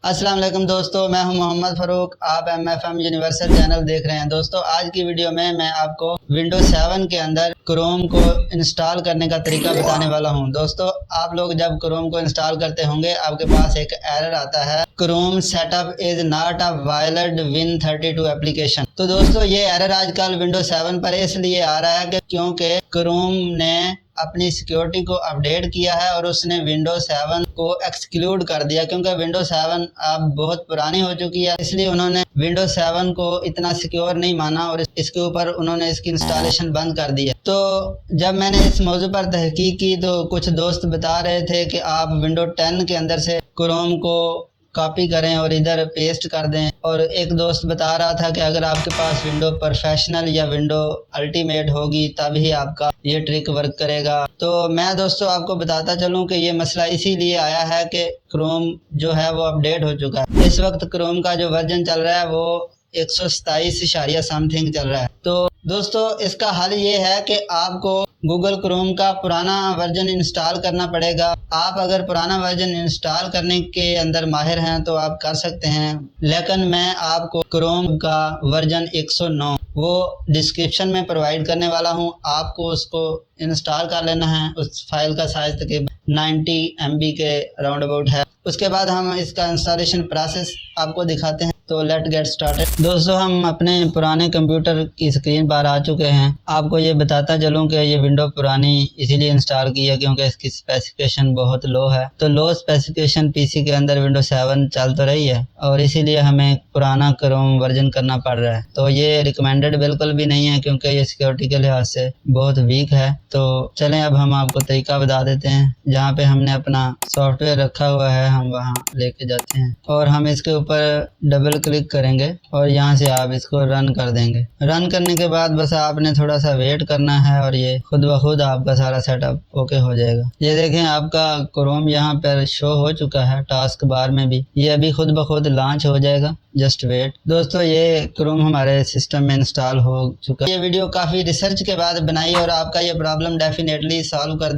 السلام علیکم دوستو، میں ہوں محمد فاروق۔ آپ MFM یونیورسل چینل دیکھ رہے ہیں۔ دوستو آج کی ویڈیو میں آپ کو ونڈوز 7 کے اندر کروم کو انسٹال کرنے کا طریقہ بتانے والا ہوں۔ دوستو آپ لوگ جب کروم کو انسٹال کرتے ہوں گے آپ کے پاس ایک ایرر آتا ہے، Chrome setup is not a valid Win32 application. تو دوستو یہ ایرر آج کل ونڈوز 7 پر اس لیے آ رہا ہے کہ کیونکہ کروم نے اپنی سیکیورٹی کو اپڈیٹ کیا ہے اور اس نے ونڈوز 7 کو ایکسکلوڈ کر دیا، کیونکہ ونڈوز 7 اب بہت پرانی ہو چکی ہے، اس لیے انہوں نے ونڈوز 7 کو اتنا سیکیور نہیں مانا اور اس کے اوپر انہوں نے اس کی انسٹالیشن بند کر دی ہے۔ تو جب میں نے اس موضوع پر تحقیق کی تو کچھ دوست بتا رہے تھے کہ آپ ونڈوز 10 کے اندر سے کروم کو کاپی کریں اور ادھر پیسٹ کر دیں، اور ایک دوست بتا رہا تھا کہ اگر آپ کے پاس ونڈو پروفیشنل یا ونڈو الٹیمیٹ ہوگی تب ہی آپ کا یہ ٹرک ورک کرے گا۔ تو میں دوستو آپ کو بتاتا چلوں کہ یہ مسئلہ اسی لیے آیا ہے کہ کروم جو ہے وہ اپڈیٹ ہو چکا ہے۔ اس وقت کروم کا جو ورژن چل رہا ہے وہ 127 سم تھنگ چل رہا ہے۔ تو دوستو اس کا حل یہ ہے کہ آپ کو گوگل کروم کا پرانا ورژن انسٹال کرنا پڑے گا۔ آپ اگر پرانا ورژن انسٹال کرنے کے اندر ماہر ہیں تو آپ کر سکتے ہیں، لیکن میں آپ کو کروم کا ورژن 109 وہ ڈسکرپشن میں پرووائڈ کرنے والا ہوں۔ آپ کو اس کو انسٹال کر لینا ہے۔ اس فائل کا سائز تقریباً 90 MB کے راؤنڈ اباؤٹ ہے۔ اس کے بعد ہم اس کا انسٹالیشن پروسیس آپ کو دکھاتے ہیں۔ تو لیٹ گیٹ سٹارٹڈ۔ دوستو ہم اپنے پرانے کمپیوٹر کی اسکرین پر آ چکے ہیں۔ آپ کو یہ بتاتا چلوں کہ یہ ونڈو پرانی اسی لیے انسٹال کی ہے کیونکہ اس کی اسپیسیفکیشن بہت لو ہے۔ تو لو اسپیسیفکیشن PC کے اندر ونڈو 7 چل تو رہی ہے اور اسی لیے ہمیں پرانا کروم ورژن کرنا پڑ رہا ہے۔ تو یہ ریکمینڈڈ بالکل بھی نہیں ہے کیونکہ یہ سیکیورٹی کے لحاظ سے بہت ویک ہے۔ تو چلیں اب ہم آپ کو طریقہ بتا دیتے ہیں۔ جہاں پہ ہم نے اپنا سافٹ ویئر رکھا ہوا ہے ہم وہاں لے کے جاتے ہیں اور ہم اس کے اوپر ڈبل کلک کریں گے اور یہاں سے آپ اس کو رن کر دیں گے۔ رن کرنے کے بعد بس آپ نے تھوڑا سا ویٹ کرنا ہے اور یہ خود بخود آپ کا سارا سیٹ اپ اوکے ہو جائے گا۔ یہ دیکھیں آپ کا کروم یہاں پر شو ہو چکا ہے ٹاسک بار میں بھی، یہ ابھی خود بخود لانچ ہو جائے گا، جسٹ ویٹ۔ دوستو یہ کروم ہمارے سسٹم میں انسٹال ہو چکا ہے۔ یہ ویڈیو کافی ریسرچ کے بعد بنائی اور آپ کا یہ پرابلم ڈیفینیٹلی سالو کر